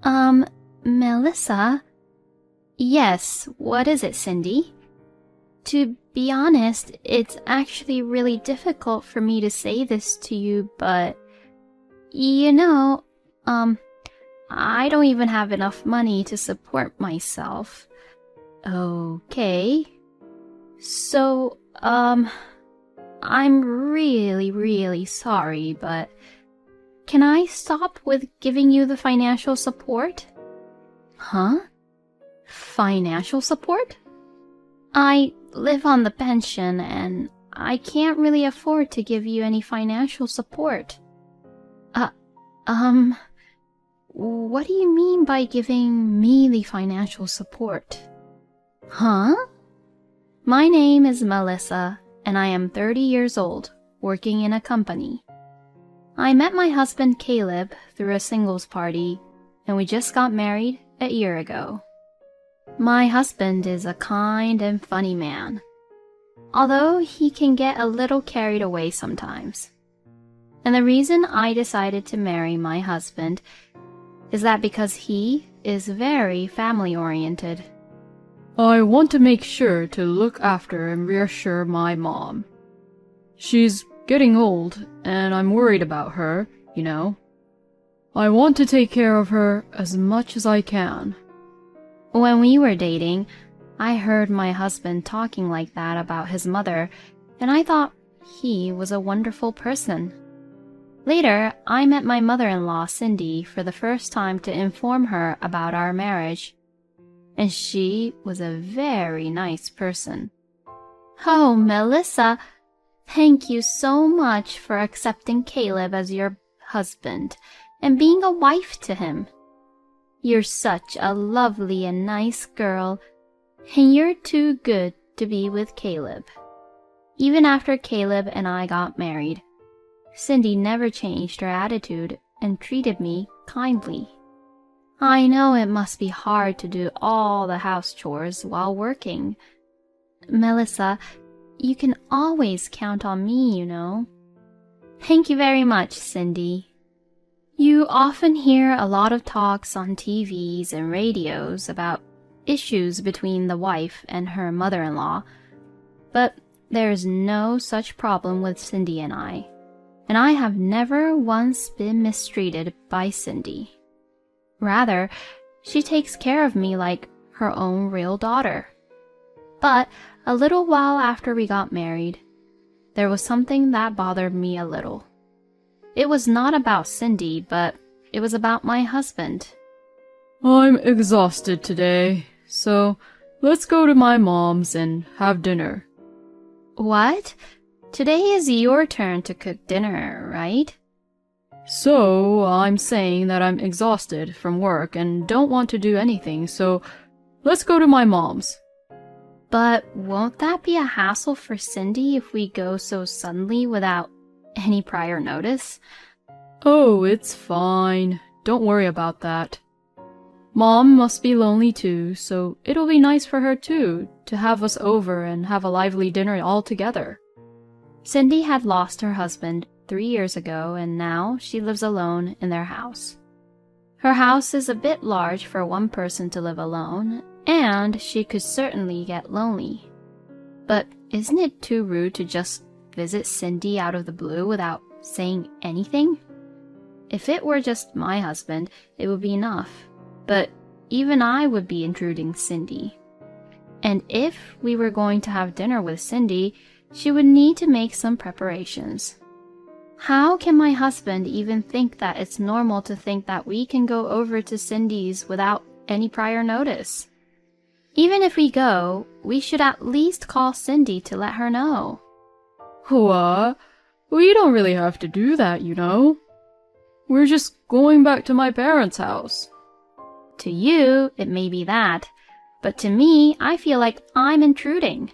Um, Melissa? Yes, what is it, Cindy? To be honest, it's actually really difficult for me to say this to you, but... You know, I don't even have enough money to support myself. Okay. So, I'm really, really sorry, but... Can I stop with giving you the financial support? Huh? Financial support? I live on the pension and I can't really afford to give you any financial support. What do you mean by giving me the financial support? Huh? My name is Melissa and I am 30 years old, working in a company. I met my husband Caleb through a singles party, and we just got married a year ago. My husband is a kind and funny man, although he can get a little carried away sometimes. And the reason I decided to marry my husband is that because he is very family-oriented. I want to make sure to look after and reassure my mom. She's getting old, and I'm worried about her, you know. I want to take care of her as much as I can. When we were dating, I heard my husband talking like that about his mother, and I thought he was a wonderful person. Later, I met my mother-in-law, Cindy, for the first time to inform her about our marriage, and she was a very nice person. Oh, Melissa, thank you so much for accepting Caleb as your husband and being a wife to him. You're such a lovely and nice girl, and you're too good to be with Caleb. Even after Caleb and I got married, Cindy never changed her attitude and treated me kindly. I know it must be hard to do all the house chores while working. Melissa, you can always count on me, you know. Thank you very much, Cindy. You often hear a lot of talks on TVs and radios about issues between the wife and her mother-in-law, but there is no such problem with Cindy and I have never once been mistreated by Cindy. Rather, she takes care of me like her own real daughter. But a little while after we got married, there was something that bothered me a little. It was not about Cindy, but it was about my husband. I'm exhausted today, so let's go to my mom's and have dinner. What? Today is your turn to cook dinner, right? So, I'm saying that I'm exhausted from work and don't want to do anything, so let's go to my mom's. But won't that be a hassle for Cindy if we go so suddenly without any prior notice? Oh, it's fine. Don't worry about that. Mom must be lonely too, so it'll be nice for her too to have us over and have a lively dinner all together. Cindy had lost her husband 3 years ago, and now she lives alone in their house. Her house is a bit large for one person to live alone, and she could certainly get lonely. But isn't it too rude to just visit Cindy out of the blue without saying anything? If it were just my husband, it would be enough, but even I would be intruding Cindy. And if we were going to have dinner with Cindy, she would need to make some preparations. How can my husband even think that it's normal to think that we can go over to Cindy's without any prior notice? Even if we go, we should at least call Cindy to let her know. What? We don't really have to do that, you know. We're just going back to my parents' house. To you, it may be that, but to me, I feel like I'm intruding.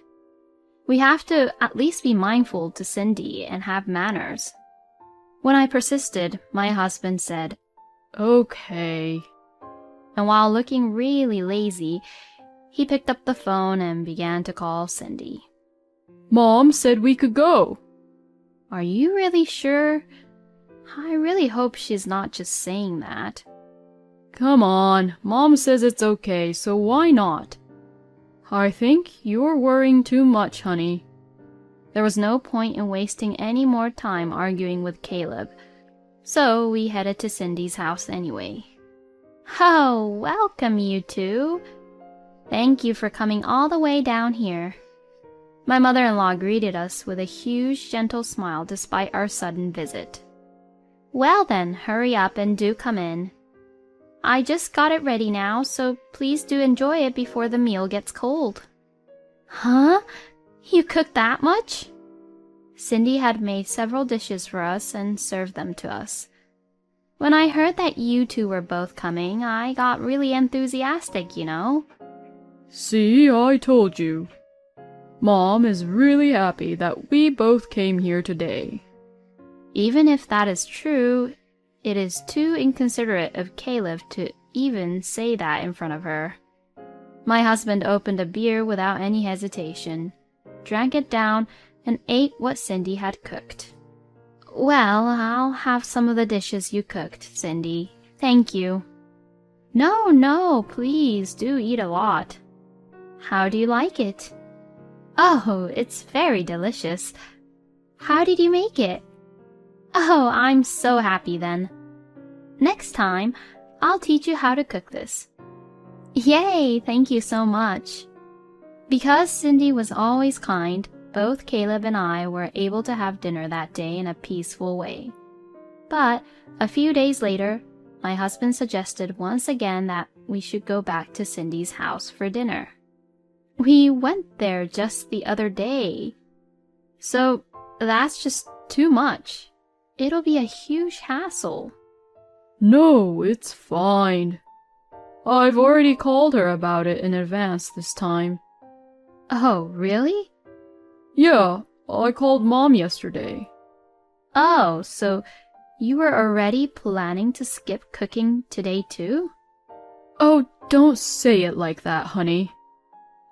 We have to at least be mindful to Cindy and have manners. When I persisted, my husband said, Okay. And while looking really lazy, he picked up the phone and began to call Cindy. Mom said we could go. Are you really sure? I really hope she's not just saying that. Come on, Mom says it's okay, so why not? I think you're worrying too much, honey. There was no point in wasting any more time arguing with Caleb, so we headed to Cindy's house anyway. Oh, welcome you two. Thank you for coming all the way down here. My mother-in-law greeted us with a huge, gentle smile despite our sudden visit. Well then, hurry up and do come in. I just got it ready now, so please do enjoy it before the meal gets cold. Huh? You cooked that much? Cindy had made several dishes for us and served them to us. When I heard that you two were both coming, I got really enthusiastic, you know. See, I told you. Mom is really happy that we both came here today. Even if that is true, it is too inconsiderate of Caleb to even say that in front of her. My husband opened a beer without any hesitation, drank it down, and ate what Cindy had cooked. Well, I'll have some of the dishes you cooked, Cindy. Thank you. No, please do eat a lot. How do you like it? Oh, it's very delicious. How did you make it? Oh, I'm so happy then. Next time, I'll teach you how to cook this. Yay, thank you so much. Because Cindy was always kind, both Caleb and I were able to have dinner that day in a peaceful way. But a few days later, my husband suggested once again that we should go back to Cindy's house for dinner. We went there just the other day. So that's just too much. It'll be a huge hassle. No, it's fine. I've already called her about it in advance this time. Oh, really? Yeah, I called Mom yesterday. Oh, so you were already planning to skip cooking today too? Oh, don't say it like that, honey.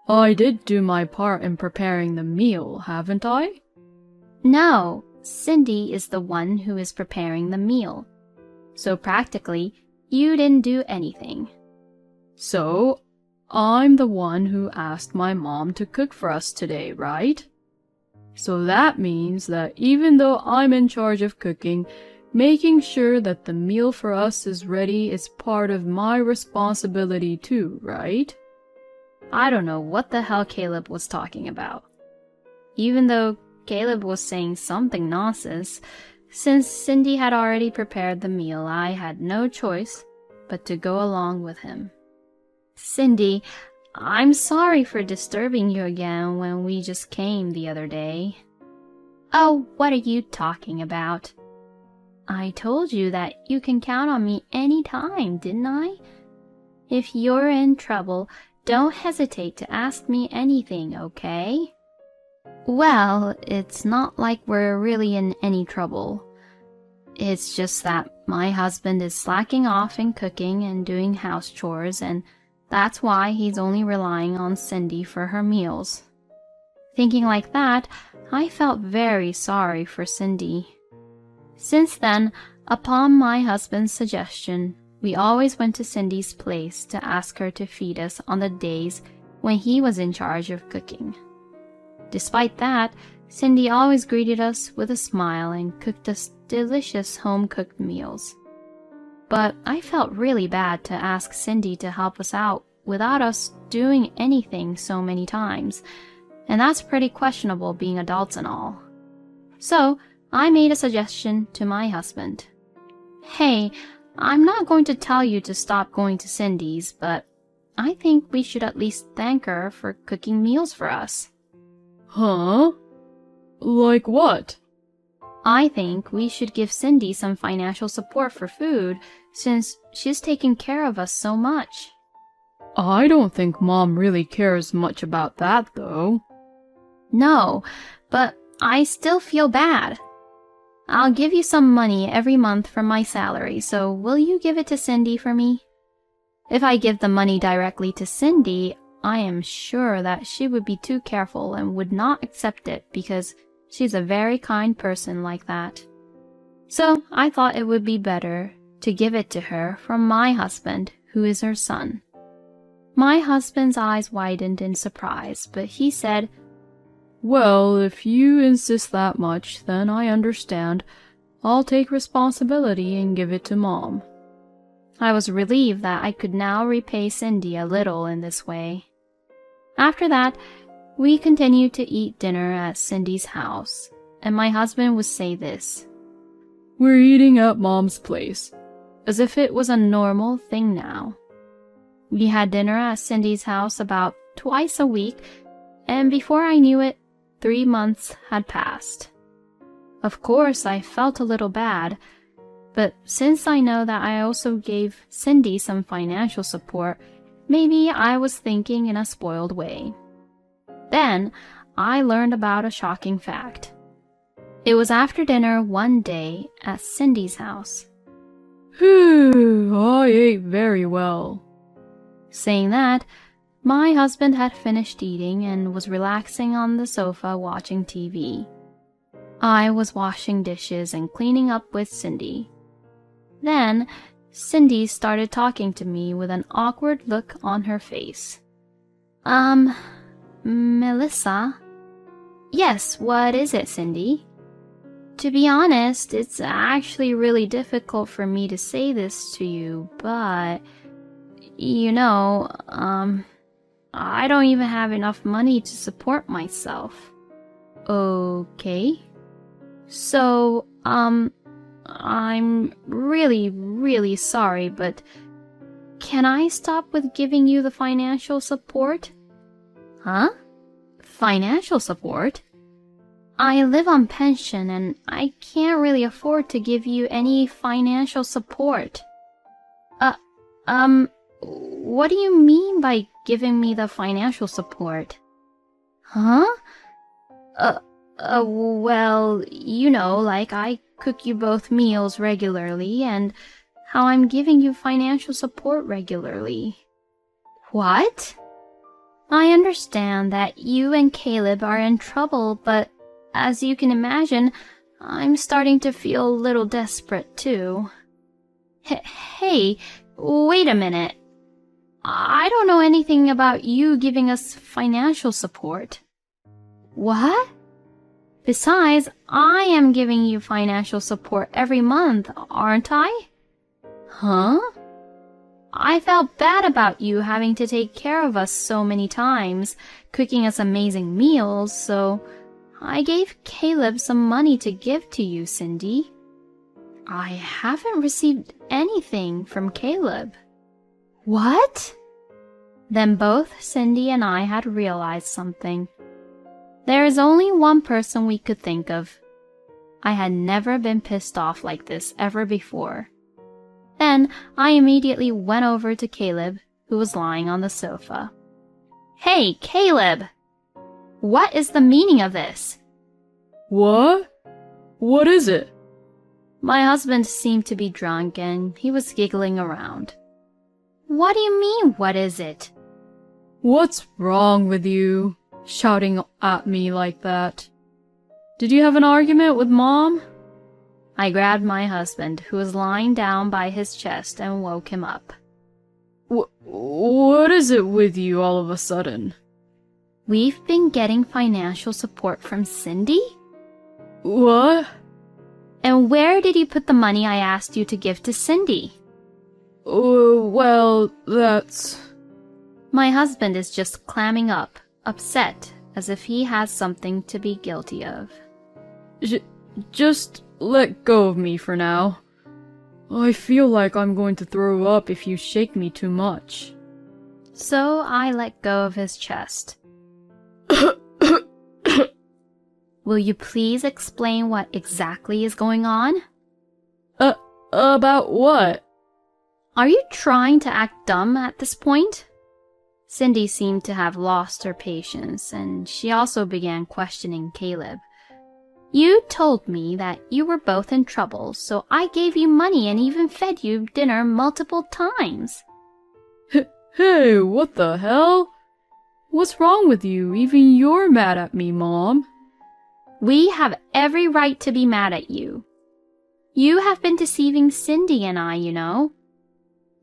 I did do my part in preparing the meal, haven't I? No, Cindy is the one who is preparing the meal. So practically, you didn't do anything. So, I'm the one who asked my mom to cook for us today, right? So that means that even though I'm in charge of cooking, making sure that the meal for us is ready is part of my responsibility too, right? I don't know what the hell Caleb was talking about. Even though Caleb was saying something nonsense, since Cindy had already prepared the meal, I had no choice but to go along with him. Cindy, I'm sorry for disturbing you again when we just came the other day. Oh, what are you talking about? I told you that you can count on me any time, didn't I? If you're in trouble, don't hesitate to ask me anything, okay? Well, it's not like we're really in any trouble. It's just that my husband is slacking off in cooking and doing house chores, and that's why he's only relying on Cindy for her meals. Thinking like that, I felt very sorry for Cindy. Since then, upon my husband's suggestion, we always went to Cindy's place to ask her to feed us on the days when he was in charge of cooking. Despite that, Cindy always greeted us with a smile and cooked us delicious home-cooked meals. But I felt really bad to ask Cindy to help us out without us doing anything so many times, and that's pretty questionable being adults and all. So I made a suggestion to my husband. Hey, I'm not going to tell you to stop going to Cindy's, but I think we should at least thank her for cooking meals for us. Huh? Like what? I think we should give Cindy some financial support for food, since she's taken care of us so much. I don't think Mom really cares much about that, though. No, but I still feel bad. I'll give you some money every month from my salary, so will you give it to Cindy for me? If I give the money directly to Cindy, I am sure that she would be too careful and would not accept it because she's a very kind person like that. So I thought it would be better to give it to her from my husband, who is her son. My husband's eyes widened in surprise, but he said, "Well, if you insist that much, then I understand. I'll take responsibility and give it to Mom." I was relieved that I could now repay Cindy a little in this way. After that, we continued to eat dinner at Cindy's house, and my husband would say this: "We're eating at Mom's place," as if it was a normal thing now. We had dinner at Cindy's house about twice a week, and before I knew it, 3 months had passed. Of course, I felt a little bad, but since I know that I also gave Cindy some financial support, maybe I was thinking in a spoiled way. Then, I learned about a shocking fact. It was after dinner one day at Cindy's house. "Phew, I ate very well." Saying that, my husband had finished eating and was relaxing on the sofa watching TV. I was washing dishes and cleaning up with Cindy. Then, Cindy started talking to me with an awkward look on her face. Melissa? Yes, what is it, Cindy? To be honest, it's actually really difficult for me to say this to you, but, I don't even have enough money to support myself. Okay. So, I'm really sorry, but can I stop with giving you the financial support? Huh? Financial support? I live on pension and I can't really afford to give you any financial support. What do you mean by giving me the financial support? Huh? Well, like I cook you both meals regularly and how I'm giving you financial support regularly. What? I understand that you and Caleb are in trouble, but as you can imagine, I'm starting to feel a little desperate too. Hey, wait a minute. I don't know anything about you giving us financial support. What? Besides, I am giving you financial support every month, aren't I? Huh? I felt bad about you having to take care of us so many times, cooking us amazing meals, so I gave Caleb some money to give to you, Cindy. I haven't received anything from Caleb. What? Then both Cindy and I had realized something. There is only one person we could think of. I had never been pissed off like this ever before. Then I immediately went over to Caleb, who was lying on the sofa. Hey, Caleb! What is the meaning of this? "What? What is it?" My husband seemed to be drunk and he was giggling around. What do you mean, what is it? "What's wrong with you? Shouting at me like that. Did you have an argument with Mom?" I grabbed my husband, who was lying down by his chest, and woke him up. What is it with you all of a sudden?" We've been getting financial support from Cindy? "What?" And where did you put the money I asked you to give to Cindy? Well, that's... My husband is just clamming up, upset, as if he has something to be guilty of. Just let go of me for now. I feel like I'm going to throw up if you shake me too much. So I let go of his chest. Will you please explain what exactly is going on? About what? Are you trying to act dumb at this point? Cindy seemed to have lost her patience, and she also began questioning Caleb. You told me that you were both in trouble, so I gave you money and even fed you dinner multiple times. Hey, what the hell? What's wrong with you? Even you're mad at me, Mom. We have every right to be mad at you. You have been deceiving Cindy and I, you know.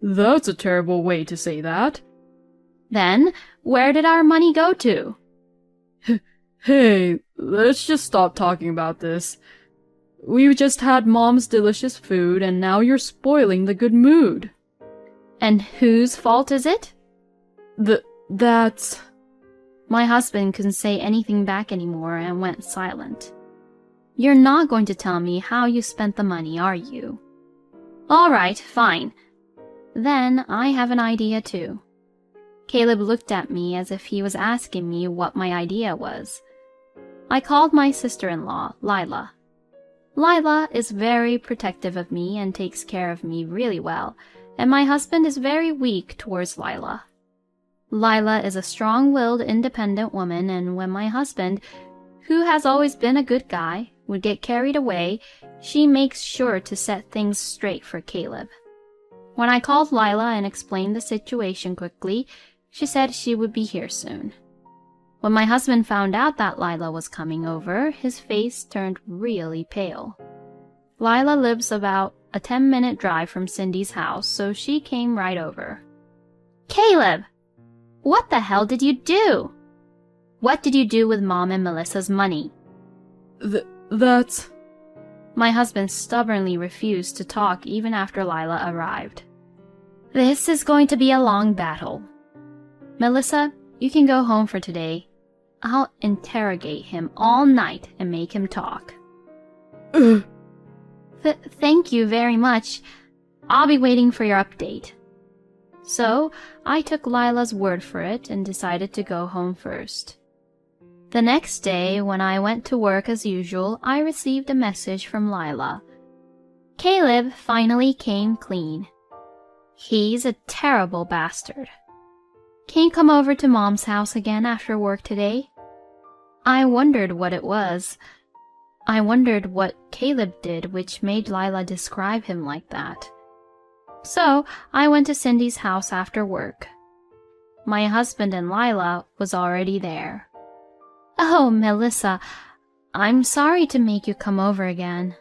That's a terrible way to say that. Then, where did our money go to? Hey, let's just stop talking about this. We just had Mom's delicious food and now you're spoiling the good mood. And whose fault is it? That's... My husband couldn't say anything back anymore and went silent. You're not going to tell me how you spent the money, are you? All right, fine. Then I have an idea too. Caleb looked at me as if he was asking me what my idea was. I called my sister-in-law, Lila. Lila is very protective of me and takes care of me really well, and my husband is very weak towards Lila. Lila is a strong-willed, independent woman, and when my husband, who has always been a good guy, would get carried away, she makes sure to set things straight for Caleb. When I called Lila and explained the situation quickly, she said she would be here soon. When my husband found out that Lila was coming over, his face turned really pale. Lila lives about a 10-minute drive from Cindy's house, so she came right over. Caleb! What the hell did you do? What did you do with Mom and Melissa's money? That's... My husband stubbornly refused to talk even after Lila arrived. This is going to be a long battle. Melissa, you can go home for today. I'll interrogate him all night and make him talk. Thank you very much. I'll be waiting for your update. So, I took Lila's word for it and decided to go home first. The next day, when I went to work as usual, I received a message from Lila. Caleb finally came clean. He's a terrible bastard. Can you come over to Mom's house again after work today? I wondered what it was. I wondered what Caleb did which made Lila describe him like that. So, I went to Cindy's house after work. My husband and Lila was already there. Oh, Melissa, I'm sorry to make you come over again.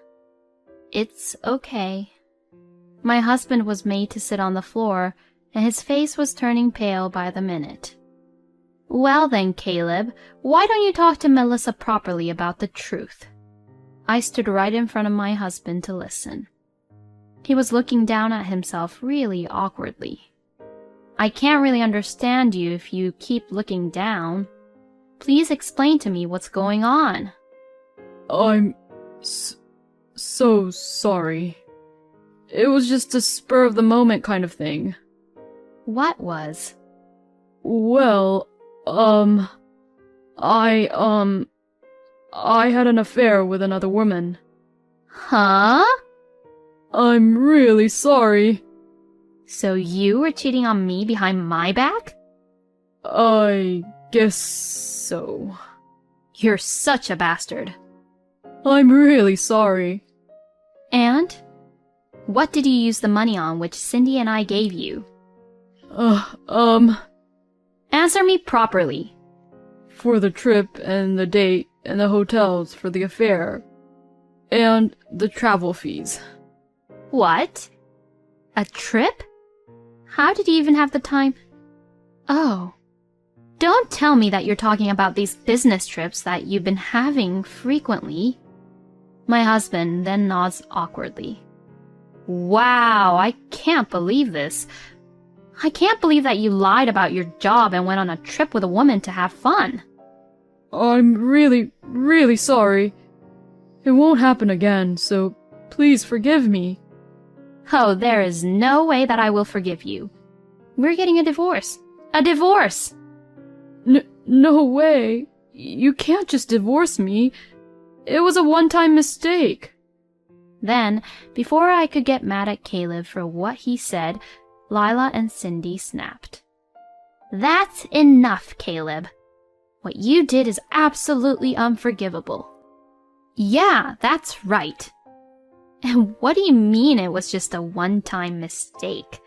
It's okay. My husband was made to sit on the floor, and his face was turning pale by the minute. Well then, Caleb, why don't you talk to Melissa properly about the truth? I stood right in front of my husband to listen. He was looking down at himself really awkwardly. I can't really understand you if you keep looking down. Please explain to me what's going on. I'm so sorry. It was just a spur-of-the-moment kind of thing. What was? Well, I had an affair with another woman. Huh? I'm really sorry. So you were cheating on me behind my back? I guess so. You're such a bastard. I'm really sorry. And? What did you use the money on which Cindy and I gave you? Answer me properly. For the trip and the date and the hotels for the affair. And the travel fees. What? A trip? How did you even have the time? Oh. Don't tell me that you're talking about these business trips that you've been having frequently. My husband then nods awkwardly. Wow, I can't believe this. I can't believe that you lied about your job and went on a trip with a woman to have fun. I'm really sorry. It won't happen again, so please forgive me. Oh, there is no way that I will forgive you. We're getting a divorce. A divorce! No way. You can't just divorce me. It was a one-time mistake. Then, before I could get mad at Caleb for what he said, Lila and Cindy snapped. That's enough, Caleb. What you did is absolutely unforgivable. Yeah, that's right. And what do you mean it was just a one-time mistake?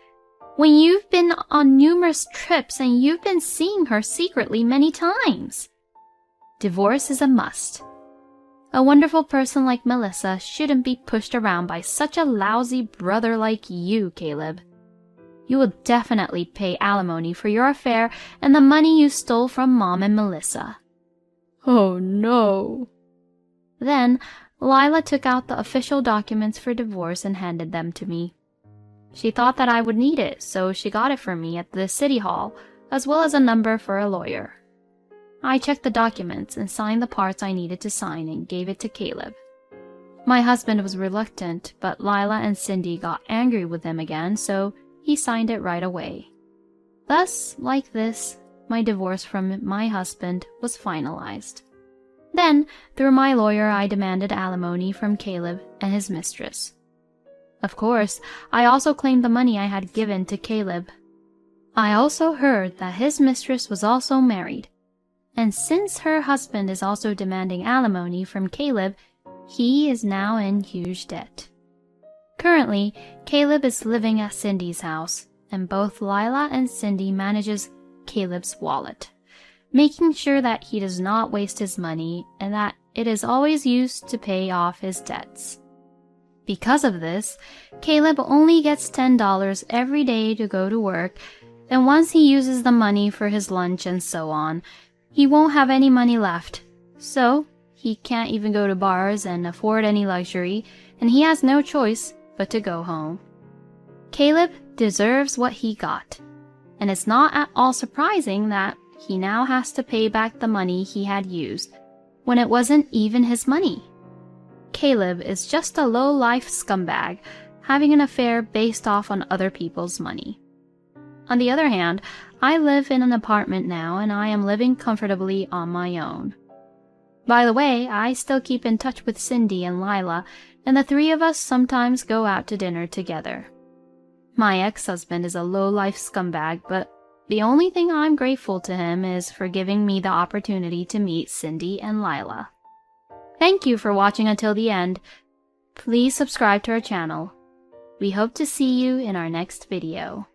When you've been on numerous trips and you've been seeing her secretly many times. Divorce is a must. A wonderful person like Melissa shouldn't be pushed around by such a lousy brother like you, Caleb. You will definitely pay alimony for your affair and the money you stole from Mom and Melissa." Oh no. Then Lila took out the official documents for divorce and handed them to me. She thought that I would need it, so she got it for me at the city hall, as well as a number for a lawyer. I checked the documents and signed the parts I needed to sign and gave it to Caleb. My husband was reluctant, but Lila and Cindy got angry with him again, so he signed it right away. Thus, like this, my divorce from my husband was finalized. Then, through my lawyer, I demanded alimony from Caleb and his mistress. Of course, I also claimed the money I had given to Caleb. I also heard that his mistress was also married, and since her husband is also demanding alimony from Caleb, he is now in huge debt. Currently, Caleb is living at Cindy's house, and both Lila and Cindy manages Caleb's wallet, making sure that he does not waste his money and that it is always used to pay off his debts. Because of this, Caleb only gets $10 every day to go to work, and once he uses the money for his lunch and so on, he won't have any money left. So, he can't even go to bars and afford any luxury, and he has no choice but to go home. Caleb deserves what he got, and it's not at all surprising that he now has to pay back the money he had used when it wasn't even his money. Caleb is just a low-life scumbag, having an affair based off on other people's money. On the other hand, I live in an apartment now and I am living comfortably on my own. By the way, I still keep in touch with Cindy and Lila, and the three of us sometimes go out to dinner together. My ex-husband is a low-life scumbag, but the only thing I'm grateful to him is for giving me the opportunity to meet Cindy and Lila. Thank you for watching until the end. Please subscribe to our channel. We hope to see you in our next video.